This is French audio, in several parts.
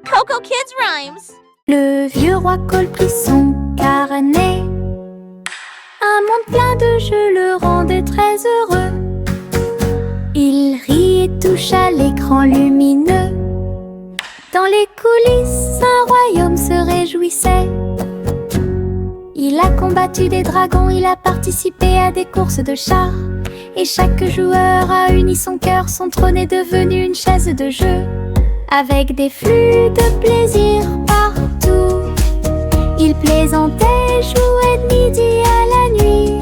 Coco Kids Rhymes. Le vieux roi Cole prit son carnet. Un monde plein de jeux le rendait très heureux. Il rit et toucha l'écran lumineux. Dans les coulisses, un royaume se réjouissait. Il a combattu des dragons, il a participé à des courses de chars. Et chaque joueur a uni son cœur, son trône est devenu une chaise de jeu. Avec des flux de plaisir partout, il plaisantait, jouait de midi à la nuit.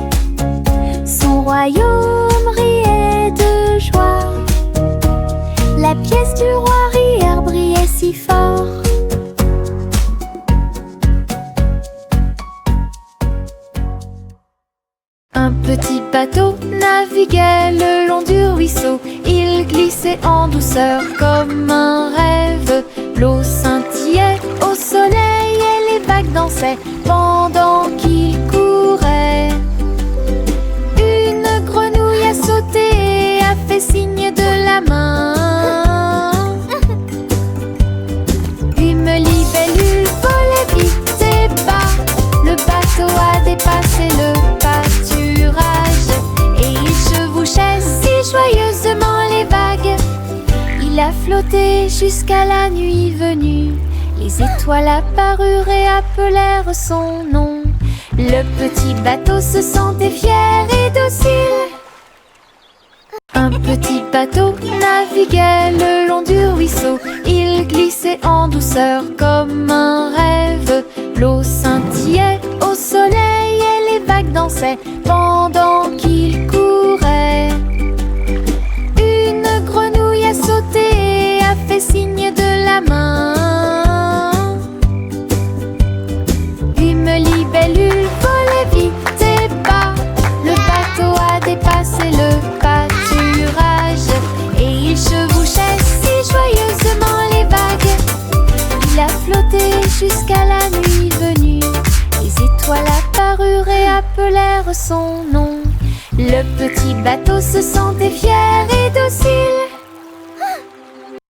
Son royaume riait de joie. La pièce du roi rire brillait si fort. Un petit bateau naviguait le long du ruisseau. Il glissait en douceur comme un rêve. L'eau scintillait au soleil et les vagues dansaient pendant qu'il courait. Une grenouille a sauté et a fait signe de la main. Une libellule volait vite et bas. Le bateau a dépassé le pâturage et il chevauchait si joyeusement les vagues. Il a flotté jusqu'à la nuit venue. Les étoiles apparurent et appelèrent son nom. Le petit bateau se sentait fier et docile. Un petit bateau naviguait le long du ruisseau. Il glissait en douceur comme un rêve. L'eau scintillait au soleil et les vagues dansaient pendant qu'il courait. Une grenouille a sauté et a fait signe de la main. Une libellule volait vite et bas. Le bateau a dépassé le pâturage et il chevauchait si joyeusement les vagues. Il a flotté jusqu'à la nuit venue. Les étoiles apparurent et appelèrent son nom. Le petit bateau se sentait fier et docile.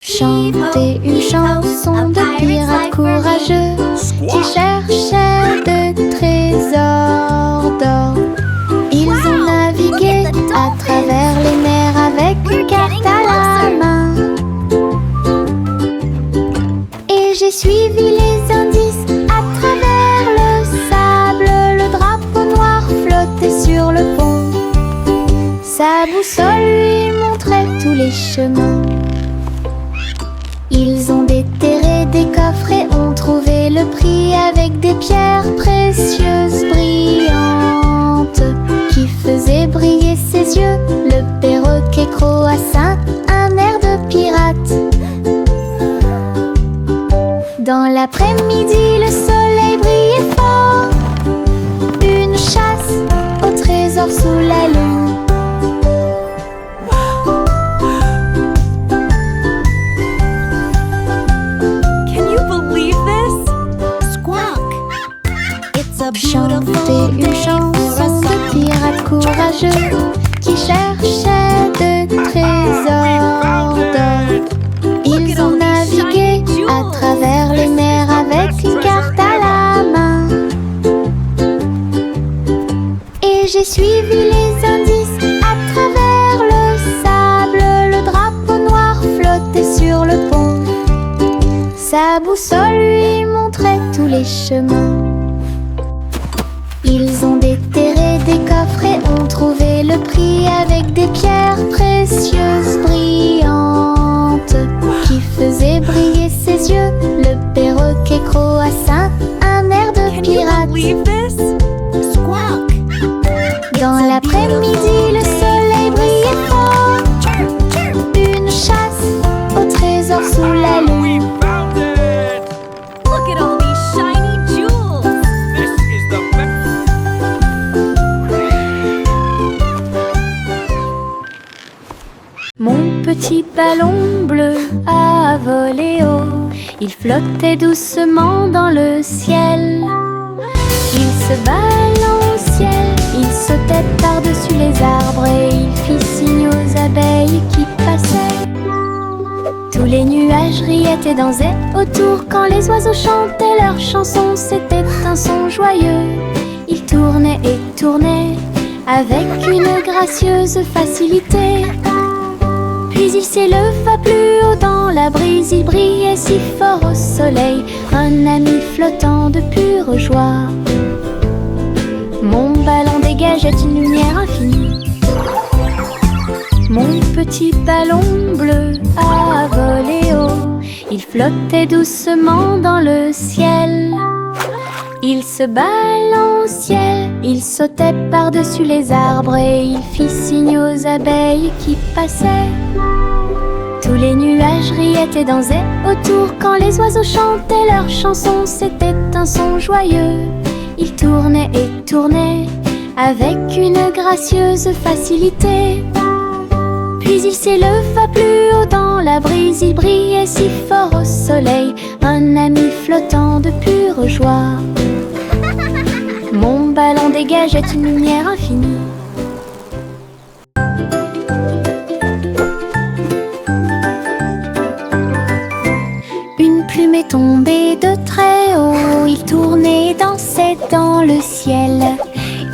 Chanter une chanson de pirates courageux qui cherchaient de trésors d'or. Ils ont navigué à travers les mers avec une carte à la main. Et j'ai suivi les indices à travers le sable. Le drapeau noir flottait sur le pont. Sa boussole lui montrait tous les chemins. Ils ont déterré des coffres et ont trouvé le prix avec des pierres précieuses brillantes qui faisaient briller ses yeux. Le perroquet croassa un air de pirate. Dans l'après-midi, le soleil brillait fort. Une chasse au trésor sous la lune. Chanter une chanson de pirates courageux qui cherchaient de trésors d'or. Ils ont navigué à travers les mers avec une carte à la main. Et j'ai suivi les indices à travers le sable. Le drapeau noir flottait sur le pont. Sa boussole lui montrait tous les chemins. Ils ont déterré des coffres et ont trouvé le prix avec des pierres précieuses brillantes qui faisaient briller ses yeux. Le perroquet croassa un air de pirate. Dans l'après-midi, le soleil brillait fort. Une chasse au trésor sous la lune. Mon petit ballon bleu a volé haut. Il flottait doucement dans le ciel. Il se balançait, il sautait par-dessus les arbres et il fit signe aux abeilles qui passaient. Tous les nuages riaient et dansaient autour quand les oiseaux chantaient leurs chansons. C'était un son joyeux. Ils tournaient et tournaient avec une gracieuse facilité. Puis il s'éleva plus haut dans la brise. Il brillait si fort au soleil, un ami flottant de pure joie. Mon ballon dégageait une lumière infinie. Mon petit ballon bleu a volé haut. Il flottait doucement dans le ciel. Il se balançait, il sautait par-dessus les arbres et il fit signe aux abeilles qui passaient. Tous les nuages riaient et dansaient autour quand les oiseaux chantaient leurs chansons. C'était un son joyeux. Il tournait et tournait avec une gracieuse facilité. Puis il s'éleva plus haut dans la brise. Il brillait si fort au soleil, un ami flottant de pure joie. Mon ballon dégageait une lumière infinie. Une plume est tombée de très haut. Il tournait et dansait dans le ciel.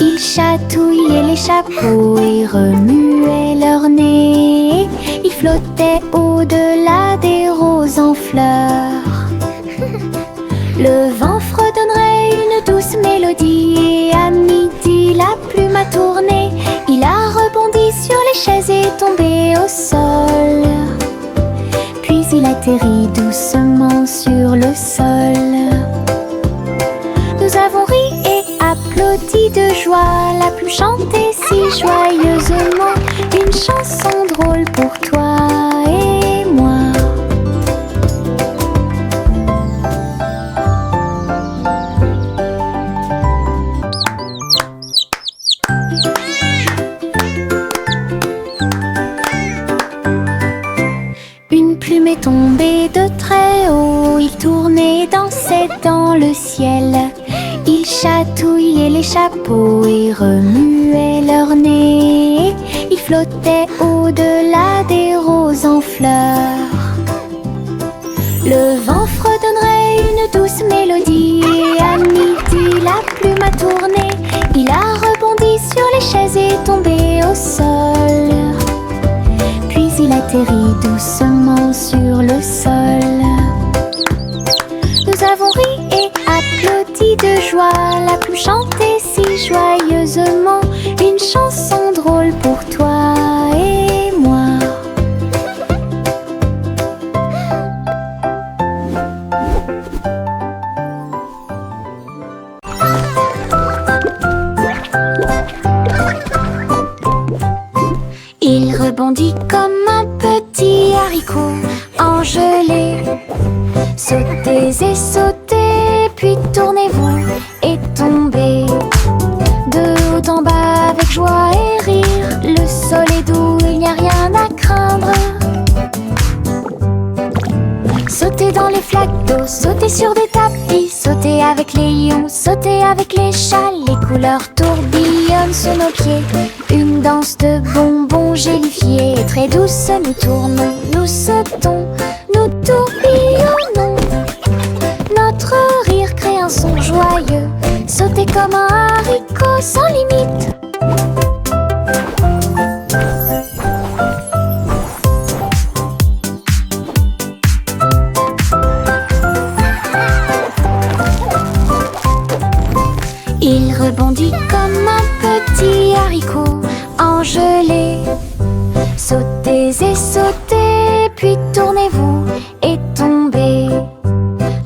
Il chatouillait les chapeaux et remuait leur nez. Il flottait au-delà des roses en fleurs. Le vent fredonnerait une douce mélodie et à midi la plume a tourné. Il a rebondi sur les chaises et est tombé au sol. Puis il atterrit doucement sur le sol. Nous avons ri et applaudi de joie. La plume chantait si joyeusement une chanson drôle pour toi et moi. Une plume est tombée de très haut. Il tournait et dansait dans le ciel. Il chatouillait les chapeaux et remuait leur nez. Il flottait au-delà des roses en fleurs. Le vent fredonnerait une douce mélodie et à midi la plume a tourné. Il a rebondi sur les chaises et est tombé au sol. Puis il atterrit doucement sur le sol. Nous avons ri et applaudi de joie. La plume chantait si joyeusement une chanson drôle pour toi et moi. Il rebondit comme un petit haricot engelé. Sautez et sautez, puis tournez-vous et tombez. De haut en bas avec joie et rire. Le sol est doux, il n'y a rien à craindre. Sautez dans les flaques d'eau, sautez sur des tapis. Sautez avec les lions, sautez avec les chats. Les couleurs tourbillonnent sous nos pieds. Une danse de bonbons gélifiés. Très douce, nous tournons, nous sautons, nous tourbillonnons. Notre rire crée un son joyeux. Sautez comme un haricot sans limite. Il rebondit comme un petit haricot engelé. Sautez et sautez, puis tournez-vous et tombez.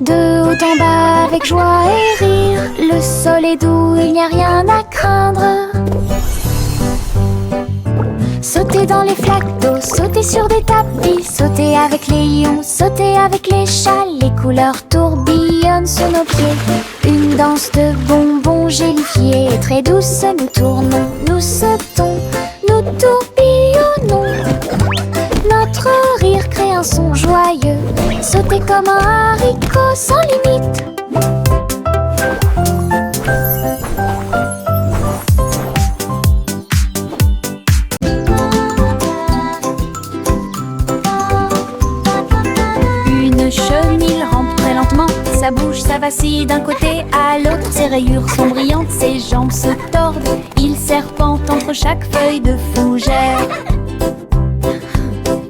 De haut en bas avec joie et rire. Le sol est doux, il n'y a rien à craindre. Sautez dans les flaques d'eau, sautez sur des tapis. Sautez avec les lions, sautez avec les chats. Les couleurs tourbillonnent sous nos pieds. Une danse de bonbons gélifiés. Très douce, nous tournons, nous sautons, nous tourbillonnons. Notre rire crée un son joyeux. Sautez comme un haricot sans limite. Une chenille rampe très lentement, sa bouche, ça vacille d'un côté à l'autre. Ses rayures sont brillantes, ses jambes se tordent. Il serpente entre chaque feuille de fougère.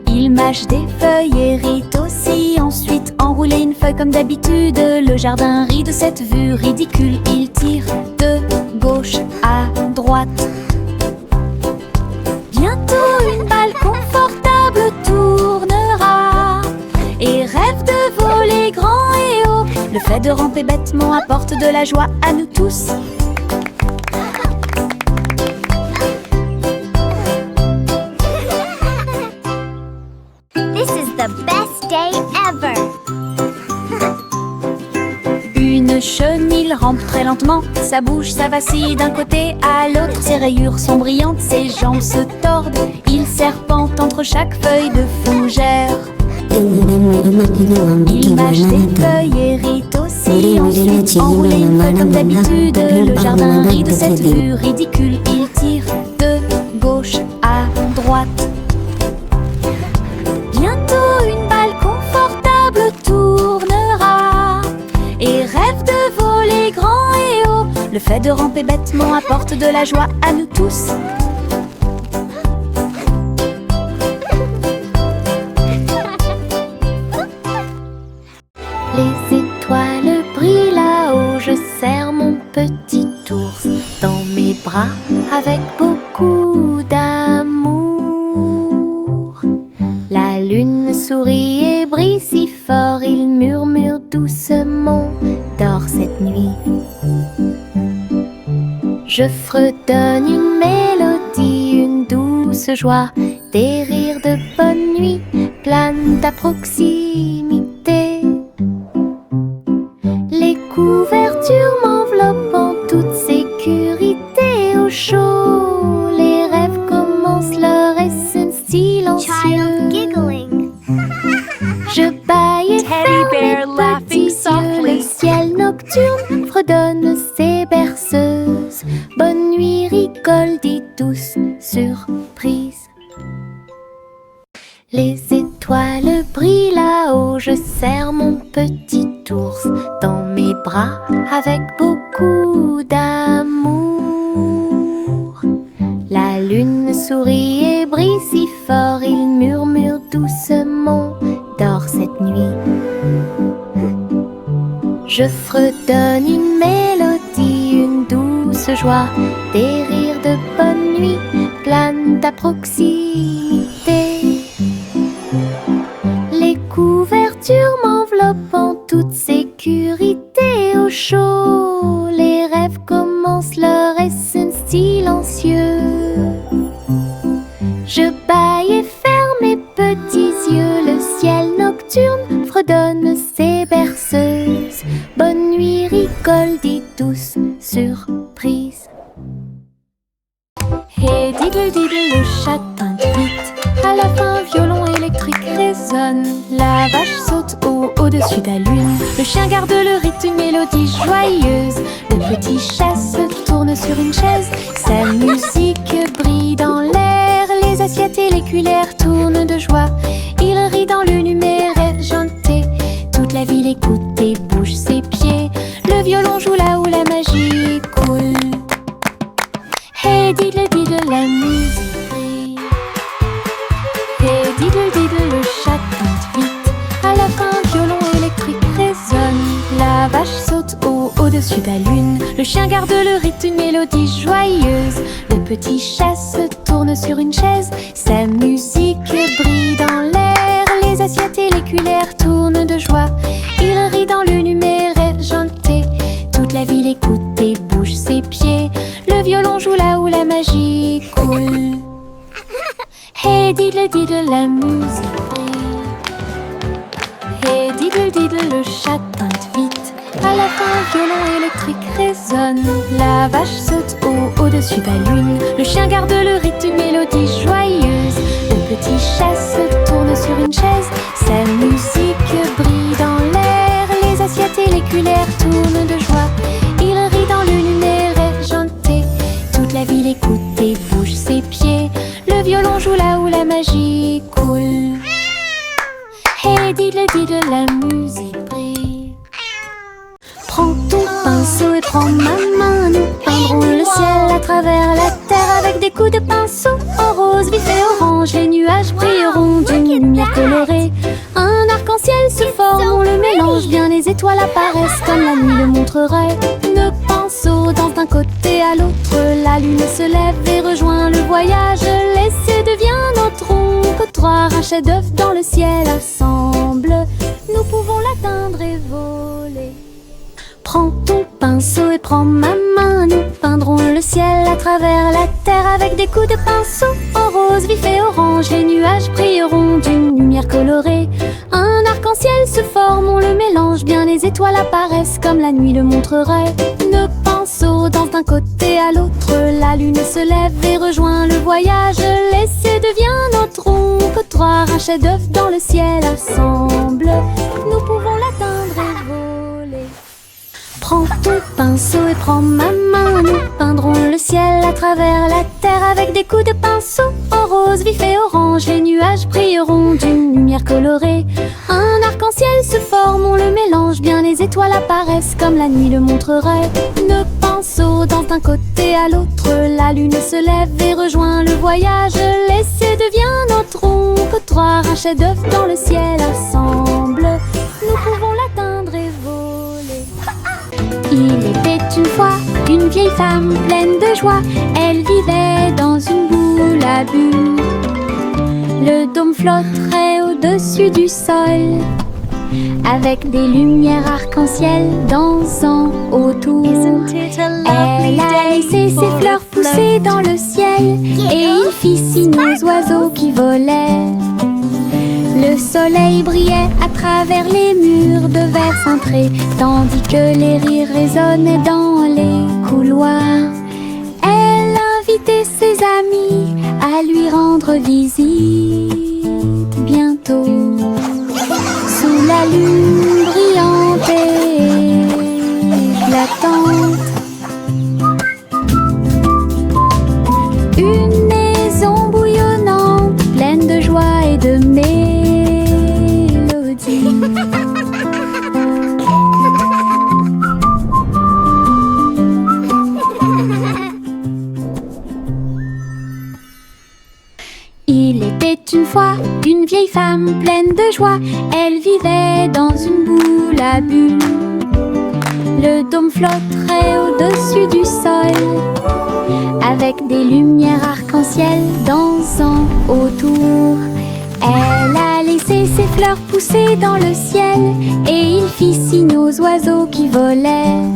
Il mâche des feuilles et rit aussi. Ensuite, enrouler une feuille comme d'habitude. Le jardin rit de cette vue ridicule. Il tire de gauche à droite. Bientôt une balle confortable tournera et rêve de voler grand et haut. Le fait de ramper bêtement apporte de la joie à nous tous. This is the best day ever. Une chenille rampe très lentement, sa bouche, ça vacille d'un côté à l'autre. Ses rayures sont brillantes, ses jambes se tordent. Il serpente entre chaque feuille de fougère. Il mâche des feuilles et rit aussi. Ensuite, enrouler une feuille comme d'habitude. Le jardin rit de cette vue ridicule. Il tire de gauche à droite. Bientôt une balle confortable tournera et rêve de voler grand et haut. Le fait de ramper bêtement apporte de la joie à nous tous. Les étoiles brillent là-haut, je serre mon petit ours dans mes bras avec beaucoup d'amour. La lune sourit et brille si fort, il murmure doucement, dors cette nuit. Je fredonne une mélodie, une douce joie, des rires de bonne nuit planent à proximité. Les couvertures m'enveloppent en toute sécurité au chaud. Les rêves commencent leur essai silencieux. Child giggling. Je bâille et Teddy bear ferme laughing mes petits softly. yeux. Le ciel nocturne fredonne ses berceuses. Bonne nuit, rigole, dit douce surprise. Les étoiles brillent là-haut, je serre mon petit ours dans mes bras avec beaucoup d'amour. La lune sourit et brille si fort, il murmure doucement, dors cette nuit. Je fredonne une mélodie, une douce joie, des rires de bonne nuit planent à proximité. Les couvertures m'enveloppent en toute sécurité au chaud. Les rêves commencent leur essai silencieux. Je bâille et ferme mes petits yeux. Le ciel nocturne fredonne ses berceuses. Bonne nuit, rigole, dit douce surprise. Et diddle diddle, le chat teinte vite. À la fin, violon électrique résonne. La vache saute au-dessus de la lune. Le chien garde le rythme, une mélodie joyeuse. Le petit chat se tourne sur une chaise. Sa musique brille dans l'air. Les assiettes et les cuillères tournent de joie. Il rit dans le numéraire argenté. Toute la ville écoute et bouge ses pieds. Le violon joue là où la magie coule. Hey diddle diddle, la musique brille. Hey diddle diddle, le chat teinte vite. À la fin, violon électrique résonne. La vache saute au-dessus de la lune. Le chien garde le rythme, une mélodie joyeuse. Le petit chat se tourne sur une chaise. Sa musique brille dans l'air. Les assiettes et les cuillères tournent de joie. Il rit dans le numéraire argenté. Toute la ville écoute et bouge ses pieds. Le violon joue là où la magie coule. Hey diddle diddle, la musique brille. Hey diddle diddle, le chat teinte vite. À la fin, violon électrique résonne. La vache saute au-dessus de la lune. Le chien garde le rythme, une mélodie joyeuse. Le petit chat se tourne sur une chaise. Sa musique brille dans l'air. Les assiettes et les cuillères tournent de joie. Il rit dans le numéraire argenté. Toute la ville écoute et bouge ses pieds. Le violon joue là où la magie coule. Hey diddle mélodie de la musique brille. Prends ton pinceau et prends ma main. Nous peindrons le ciel à travers la terre avec des coups de pinceau en rose, vif et orange. Les nuages brilleront d'une lumière colorée. Un arc-en-ciel se forme, on le mélange bien. Les étoiles apparaissent comme la nuit le montrerait. Nos pinceaux dansent d'un côté à l'autre. La lune se lève et rejoint le voyage. L'essai devient notre trottoir. Un chef-d'œuvre dans le ciel ensemble. Nous pouvons l'atteindre et voler. Prends ton pinceau et prends ma main. Nous peindrons le ciel à travers la terre avec des coups de pinceau en rose, vif et orange. Les nuages brilleront d'une lumière colorée. Un arc-en-ciel se forme, on le mélange bien. Les étoiles apparaissent comme la nuit le montrerait. Nos pinceaux dansent d'un côté à l'autre. La lune se lève et rejoint le voyage. L'essai devient notre trottoir. Un chef-d'œuvre dans le ciel ensemble. Nous pouvons l'atteindre et voler. Prends ton pinceau et prends ma main. Nous peindrons le ciel à travers la terre avec des coups de pinceau en rose, vif et orange. Les nuages brilleront d'une lumière colorée. Un arc-en-ciel se forme, on le mélange bien. Les étoiles apparaissent comme la nuit le montrerait. Nos pinceaux dansent d'un côté à l'autre. La lune se lève et rejoint le voyage. L'essai devient notre trottoir. Un chef-d'œuvre dans le ciel ensemble. Nous pouvons l'atteindre et voler. Il était une fois une vieille femme pleine de joie. Elle vivait dans une boule à bulles. Le dôme flotterait au-dessus du sol, avec des lumières arc-en-ciel dansant autour. Elle a laissé ses fleurs pousser dans le ciel, et il fit signe aux oiseaux qui volaient. Le soleil brillait à travers les murs de verre cintré, tandis que les rires résonnaient dans les couloirs. Elle invitait ses amis à lui rendre visite bientôt. Sous la lune brillante et éclatante, une maison bouillonnante, pleine de joie et de mélodie. Il était une fois une vieille femme pleine de joie. Elle vivait dans une boule à bulles. Le dôme flotterait au-dessus du sol, avec des lumières arc-en-ciel dansant autour. Elle a laissé ses fleurs pousser dans le ciel, et il fit signe aux oiseaux qui volaient.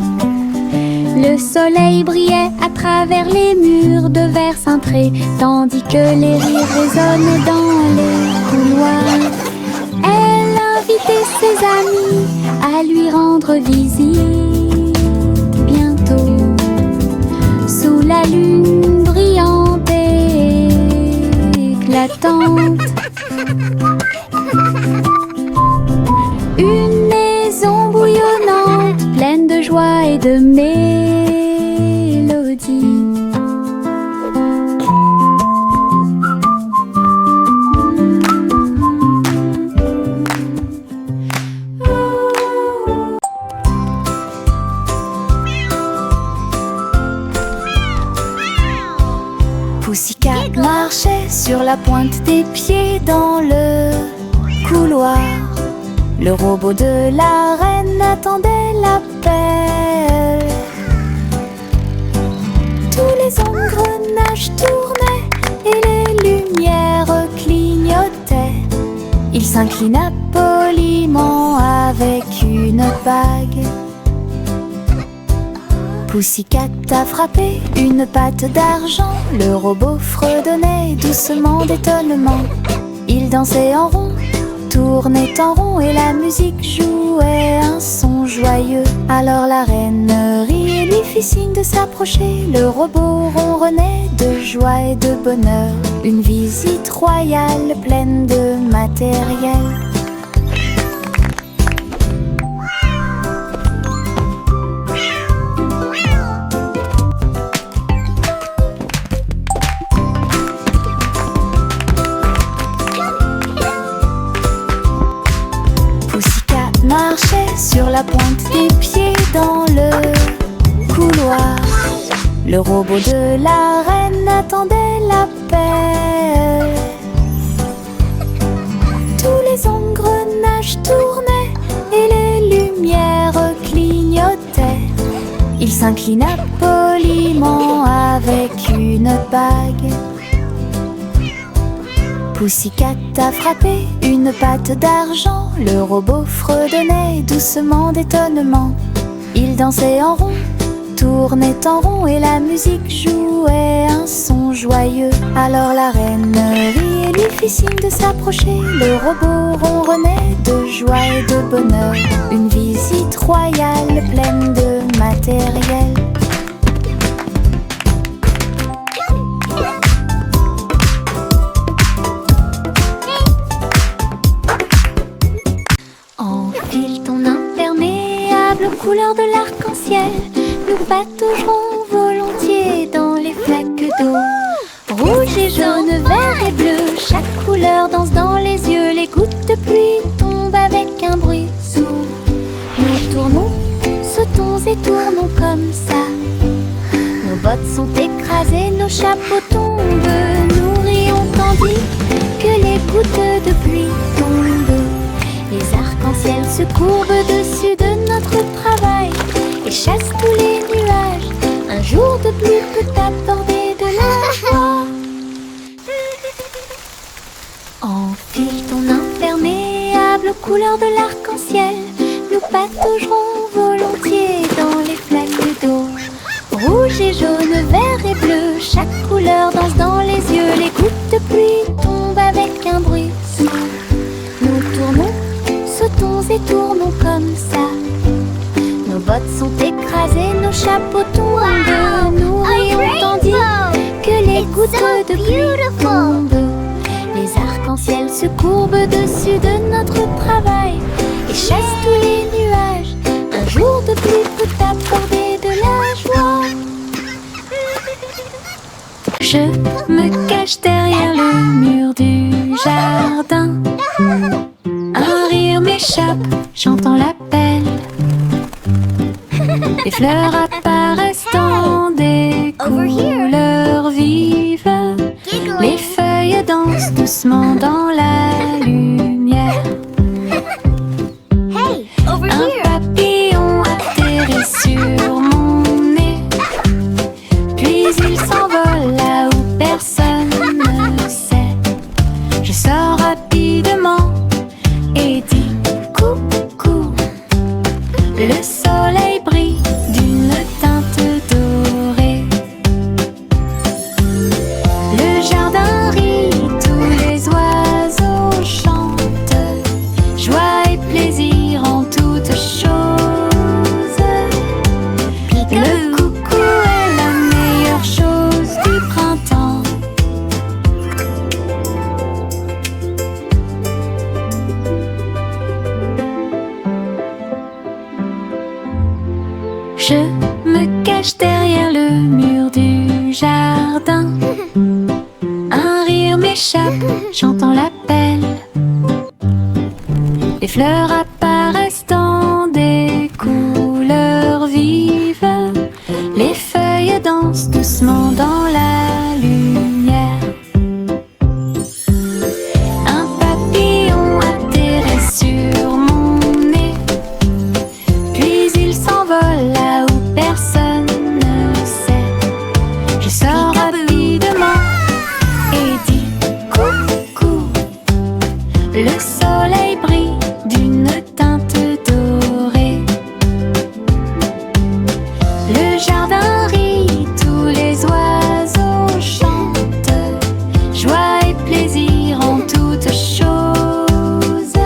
Le soleil brillait à travers les murs de verre cintré, tandis que les rires résonnaient dans les couloirs. Elle invitait ses amis à lui rendre visite bientôt. Sous la lune brillante et éclatante, une maison bouillonnante, pleine de joie et de mélodie. Pussycat marchait sur la pointe des pieds dans le couloir. Le robot de la reine attendait l'appel. Tous les engrenages tournaient et les lumières clignotaient. Il s'inclina poliment avec une bague. Pussycat a frappé une patte d'argent. Le robot fredonnait doucement d'étonnement. Il dansait en rond, tournait en rond, et la musique jouait un son joyeux. Alors la reine rit et lui fit signe de s'approcher. Le robot ronronnait de joie et de bonheur. Une visite royale pleine de matériel. marchait sur la pointe des pieds dans le couloir. Le robot de la reine attendait l'appel. Tous les engrenages tournaient et les lumières clignotaient. Il s'inclina poliment avec une bague. Pussycat a frappé une patte d'argent. Le robot fredonnait doucement d'étonnement. Il dansait en rond, tournait en rond et la musique jouait un son joyeux. Alors la reine rit et lui fit signe de s'approcher. Le robot ronronnait de joie et de bonheur. Une visite royale pleine de matériel. Enfile ton imperméable aux couleurs de l'arc-en-ciel. Nous pataugerons volontiers dans les flaques d'eau. Rouge et jaune, vert et bleu, chaque couleur danse dans les yeux. Les gouttes de pluie tombent avec un bruit sourd. Nous tournons, sautons et tournons comme ça. Nos bottes sont écrasées, nos chapeaux tombent. Nous rions tandis que les gouttes de pluie tombent. Les arcs-en-ciel se courbent dessus de notre travail et chassent tous les nuages. Un jour de pluie peut apporter de la joie. Enfile ton imperméable aux couleurs de l'arc-en-ciel. Nous pataugerons volontiers dans les flaques d'eau. Rouge et jaune, vert et bleu, chaque couleur danse dans les yeux. Les gouttes de pluie tombent avec un bruit sourd. Nous tournons, sautons et tournons comme ça. Nos bottes sont écrasées, nos chapeaux tombent. Nous rions tandis que les gouttes de pluie tombent. Les arcs-en-ciel se courbent dessus de notre travail et chassent tous les nuages. Un jour de pluie peut apporter de la joie. Je me cache derrière le mur du jardin. Un rire m'échappe, j'entends l'appel. Les fleurs apparaissent dans des couleurs vives. Les feuilles dansent doucement dans la lumière. Un papillon atterrit sur mon nez. Puis il s'envole là où personne ne sait. Je sors rapidement et dis coucou. Le soleil brille d'une teinte dorée. Le jardin rit, tous les oiseaux chantent. Joie et plaisir en toutes choses. Le coucou est la meilleure chose du printemps. Je me cache derrière le mur du jardin. Un rire m'échappe, j'entends l'appel. Les fleurs apparaissent dans des couleurs vives. Les feuilles dansent doucement dans la lumière. Un papillon atterrit sur mon nez. Puis il s'envole là où personne ne sait. Je sors rapidement et dis coucou. Le soleil brille d'une teinte dorée. Le jardin rit, tous les oiseaux chantent. Joie et plaisir en toutes choses.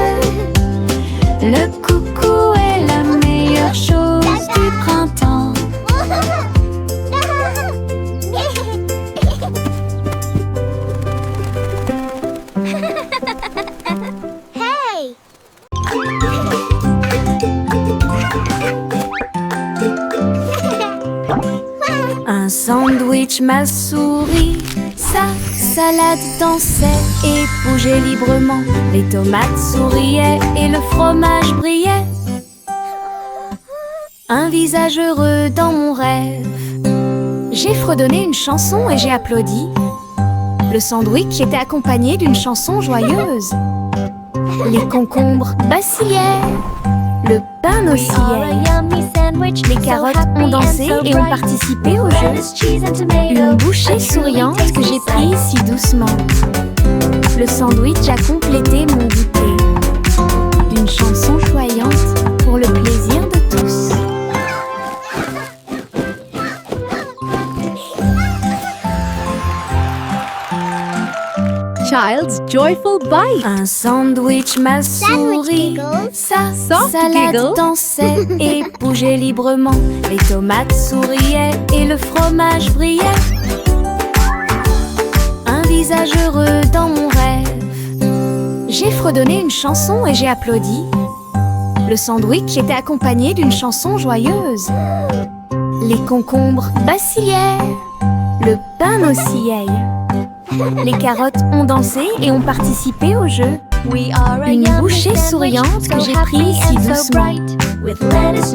Le coucou est la meilleure chose du printemps. Hey! Un sandwich mal souri, sa salade dansait et bougeait librement. Les tomates souriaient et le fromage brillait Un visage heureux dans mon rêve. J'ai fredonné une chanson et j'ai applaudi. Le sandwich était accompagné d'une chanson joyeuse. Les concombres bacillaient, le pain oscillait. Les carottes ont dansé et ont participé au jeu. Une bouchée souriante que j'ai prise si doucement. Le sandwich a complété mon goûter. Une chanson choyante pour le plaisir de tous. Child's joyful bite. Un sandwich m'a souri. giggles. Sa Soft salade giggle. dansait et bougeait librement. Les tomates souriaient et le fromage brillait. Un visage heureux dans mon rêve. J'ai fredonné une chanson et j'ai applaudi. Le sandwich était accompagné d'une chanson joyeuse. Les concombres bacillaient, le pain oscillait. Les carottes ont dansé et ont participé au jeu. Une bouchée souriante que j'ai prise si doucement. Le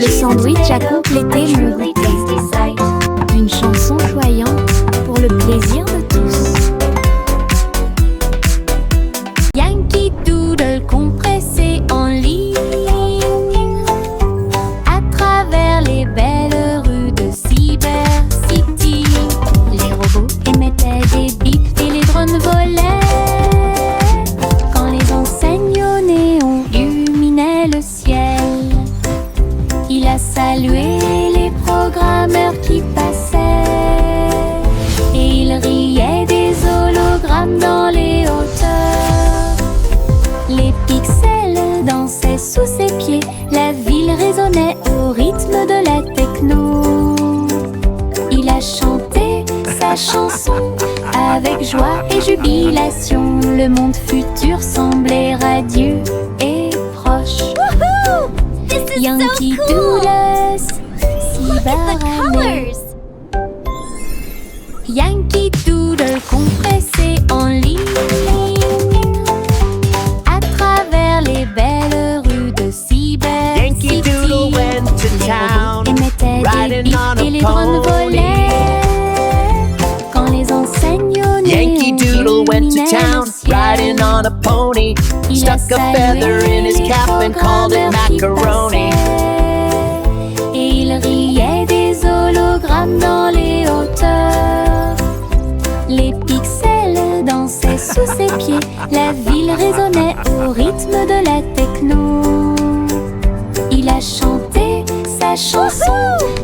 sandwich a complété mon goûter. Une chanson choyante pour le plaisir de tous. Yankee Doodle compressé en ligne à travers les belles rues de Cyber City. Les robots émettaient des bips et les drones volaient quand les enseignes au néon illuminaient le ciel. Il a salué les programmeurs qui passaient et il riait des hologrammes dans les hauteurs. Les pixels dansaient sous ses pieds, la ville résonnait au rythme de la techno. Il a chanté sa chanson avec joie et jubilation. Le monde futur semblait radieux et proche. Yankee Doodles, Cyber Yankee Doodle compressé en ligne à travers les belles rues de Cyber Yankee City. Doodle went to Les town, robots émettaient des riding bips on a et les drones pony. volaient quand les enseignes au Yankee néon Doodle went to illuminaient town, le ciel. riding on a pony. Il a Stuck a salué feather in his les cap and called it programmeurs qui macaroni. passaient. Et il riait des hologrammes dans les hauteurs. Les pixels dansaient sous ses pieds. La ville résonnait au rythme de la techno. Il a chanté sa chanson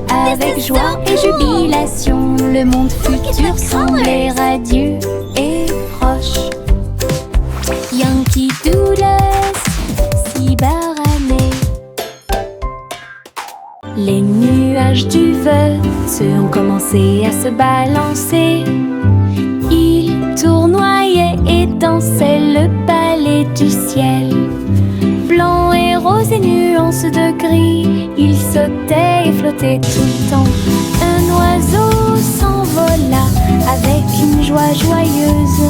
avec joie et jubilation. Le monde futur semblait radieux et proche. Yankee Doodles, Cyberannée. Les nuages du vote ont commencé à se balancer. Ils tournoyaient et dansaient le ballet du ciel. Blanc et rose et nuances de gris, ils sautaient et flottaient tout le temps. Un oiseau s'envola avec une joie joyeuse.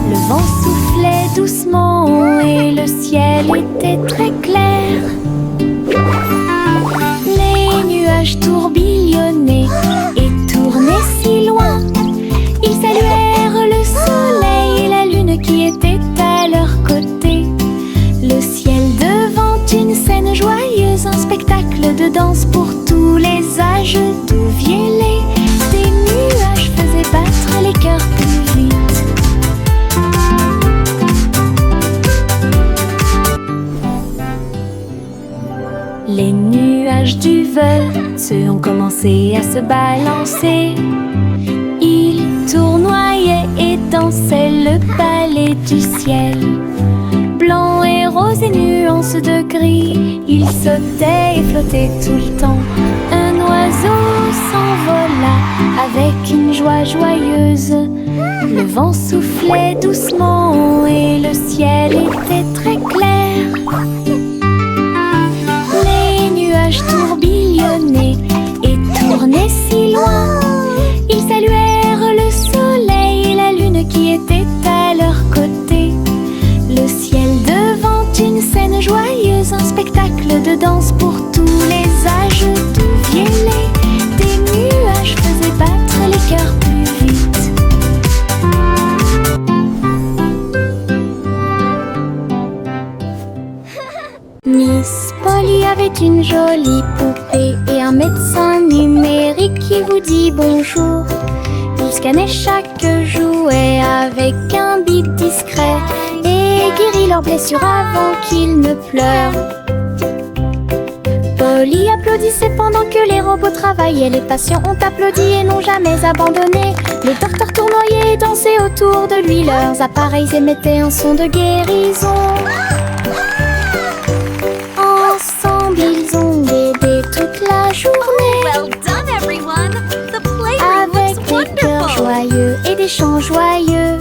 Le vent soufflait doucement et le ciel était très clair. Les nuages tourbillonnaient et tournaient si loin. Ils saluèrent le soleil et la lune qui était à leur côté. Le ciel devant une scène joyeuse, un spectacle de danse pour tous les âges. D'où vielaient des nuages faisaient battre les cœurs plus vite. Les nuages du vote ont commencé à se balancer. Ils tournoyaient et dansaient le ballet du ciel. Blanc et rose et nuances de gris, ils sautaient et flottaient tout le temps. Un oiseau s'envola avec une joie joyeuse. Le vent soufflait doucement et le ciel était très clair. Les nuages tourbillonnaient et tournaient si loin. Ils saluèrent le soleil et la lune qui était à leur côté. Le ciel devant une scène joyeuse, un spectacle de danse pour tous les âges. Miss Polly avait une jolie poupée et un médecin numérique qui vous dit bonjour. Il scannait chaque jouet avec un bip discret et guérit leurs blessures avant qu'ils ne pleurent. Polly applaudissait pendant que les robots travaillaient. Les patients ont applaudi et n'ont jamais abandonné. Les docteurs tournoyaient et dansaient autour de lui. Leurs appareils émettaient un son de guérison. Ensemble, ils ont aidé toute la journée. Well done, everyone! The playroom Avec looks des cœurs wonderful! joyeux et des chants joyeux.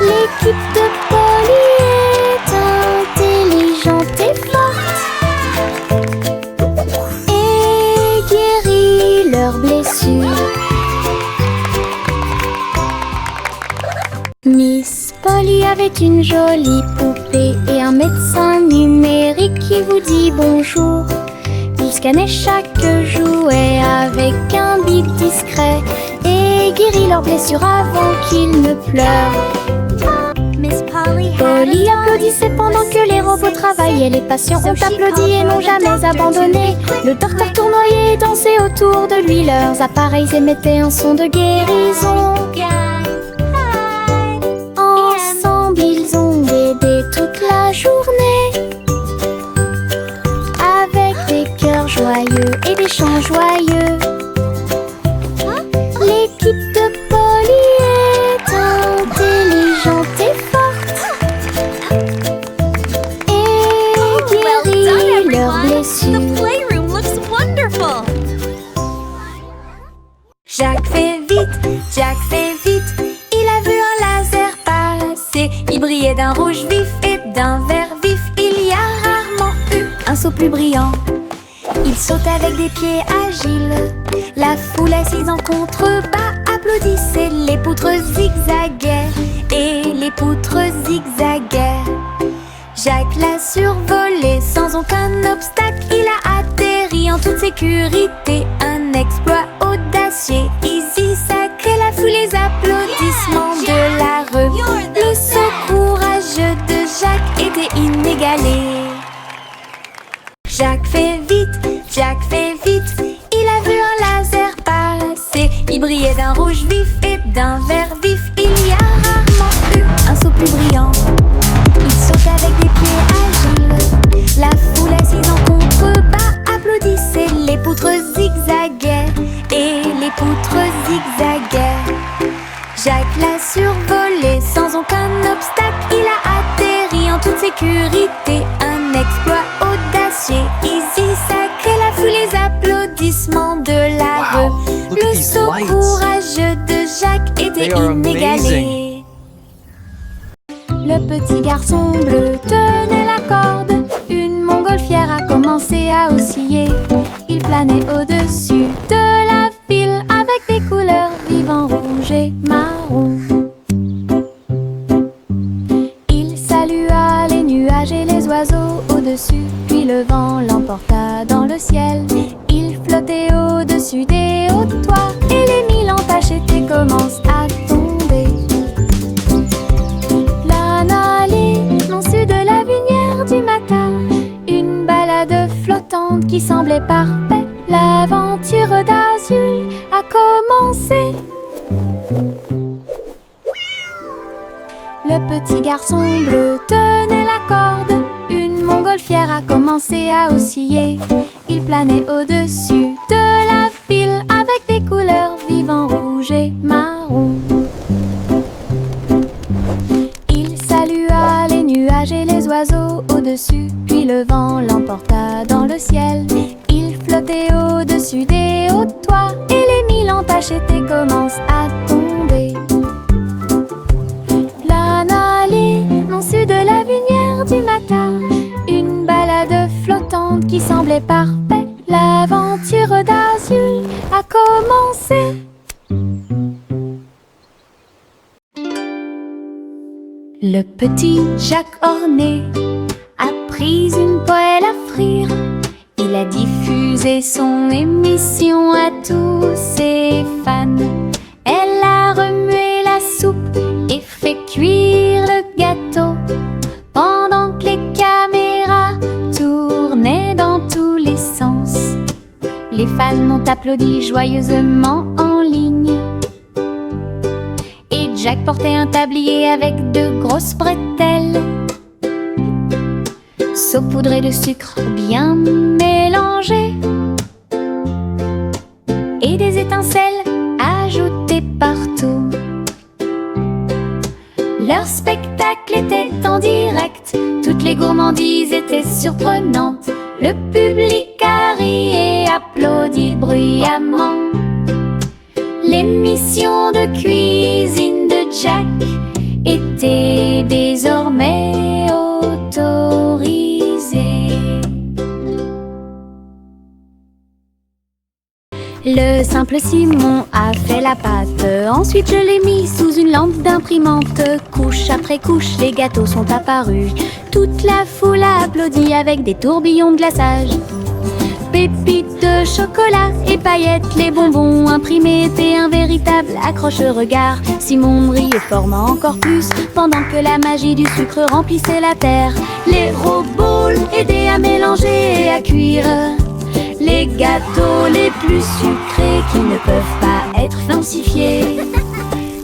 L'équipe de Polly est intelligente et forte et guérit leurs blessures. Miss Polly avait une jolie poupée et un médecin numérique qui vous dit bonjour. Il scannait chaque jouet avec un bip discret et guérit leurs blessures avant qu'ils ne pleurent. Miss Polly had Polly a applaudissait pendant que les robots travaillaient. Les patients ont applaudi et n'ont jamais abandonné. Le docteur tournoyait et dansait autour de lui. Leurs appareils émettaient un son de guérison. Ensemble, ils ont aidé toute la journée. Avec des cœurs joyeux et des chants joyeux. L'équipe de Polly est intelligente et forte et Well done, guérit leurs everyone! blessures. The playroom looks wonderful! Jack fait vite, il a vu un laser passer. Il brillait d'un rouge vif et d'un vert vif. Il y a rarement eu un saut plus brillant. Il saute avec des pieds agiles. La foule assise en contrebas applaudissait. Les poutres zigzaguaient et les poutres zigzaguaient. Jack l'a survolé sans aucun obstacle. Il a atterri en toute sécurité. Un exploit audacieux, easy, sacré. La foule, les applaudissements de la rue. Le saut courageux de Jack était inégalé. Jack fait vite, il a vu un laser passer. Il brillait d'un rouge vif et d'un vert vif. Il y a rarement eu un saut plus brillant. Il saute avec des pieds agiles. La foule assise en contrebas applaudissait. Les poutres zigzaguaient et les poutres zigzaguaient. Jack l'a survolé sans aucun obstacle. Il a atterri en toute sécurité. Un exploit audacieux, easy, sacré. La foule, les applaudissements de la rue. Look at Le these saut lights. courageux de Jack était They are inégalé. Le petit garçon bleu tenait la corde. Une montgolfière a commencé à osciller. Il planait au-dessus de la ville avec des couleurs vives en rouge et marron. Il salua les nuages et les oiseaux au-dessus, puis le vent l'emporta dans le ciel. Il flottait au-dessus des hauts toits et les mille entaches étaient commencent à tomber. Planalé, non su de la lumière du matin, une balade flottante qui semblait parfaite. L'aventure d'Azul a commencé. Le petit garçon bleu tenait la corde. Une montgolfière a commencé à osciller. Il planait au-dessus de la ville avec des couleurs vives en rouge et marron. Il salua les nuages et les oiseaux au-dessus, puis le vent l'emporta dans le ciel. Il flottait au-dessus des hauts toits et les mille entaches étaient commencent à tomber. Planalé, non su de la lumière du matin, une balade flottante qui semblait parfaite. L'aventure d'Azul a commencé. Le petit Jacques Orné a pris une poêle à frire. Il a diffusé son émission à tous ses fans. Elle a remué la soupe et fait cuire le gâteau pendant que les caméras s'applaudit joyeusement en ligne. Et Jack portait un tablier avec de grosses bretelles, saupoudrées de sucre bien mélangé, et des étincelles ajoutées partout. Leur spectacle était en direct, toutes les gourmandises étaient surprenantes. Le public a ri et applaudi bruyamment. L'émission de cuisine de Jack était désormais autorisée. Le simple Simon a fait la pâte, ensuite je l'ai mis sous une lampe d'imprimante. Couche après couche, les gâteaux sont apparus. Toute la foule a applaudi avec des tourbillons de glaçage. Pépites de chocolat et paillettes, les bonbons imprimés étaient un véritable accroche-regard. Simon riait formant encore plus pendant que la magie du sucre remplissait la terre. Les robots aidaient à mélanger et à cuire les gâteaux les plus sucrés qui ne peuvent pas être falsifiés.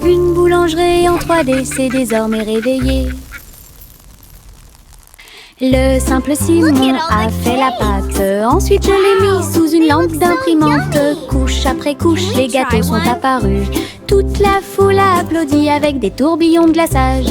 Une boulangerie en 3D s'est désormais réveillée. Le simple Simon a fait la pâte, ensuite je l'ai mis sous une lampe d'imprimante. Couche après couche, les gâteaux sont apparus. Toute la foule a applaudi avec des tourbillons de glaçage.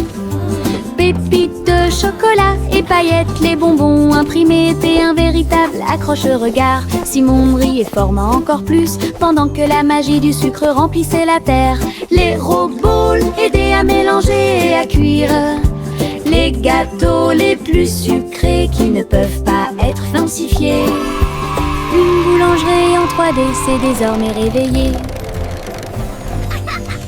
Pépites de chocolat et paillettes, les bonbons imprimés étaient un véritable accroche-regard. Simon riait formant encore plus pendant que la magie du sucre remplissait la terre. Les robots aidaient à mélanger et à cuire les gâteaux les plus sucrés qui ne peuvent pas être falsifiés. Une boulangerie en 3D s'est désormais réveillée.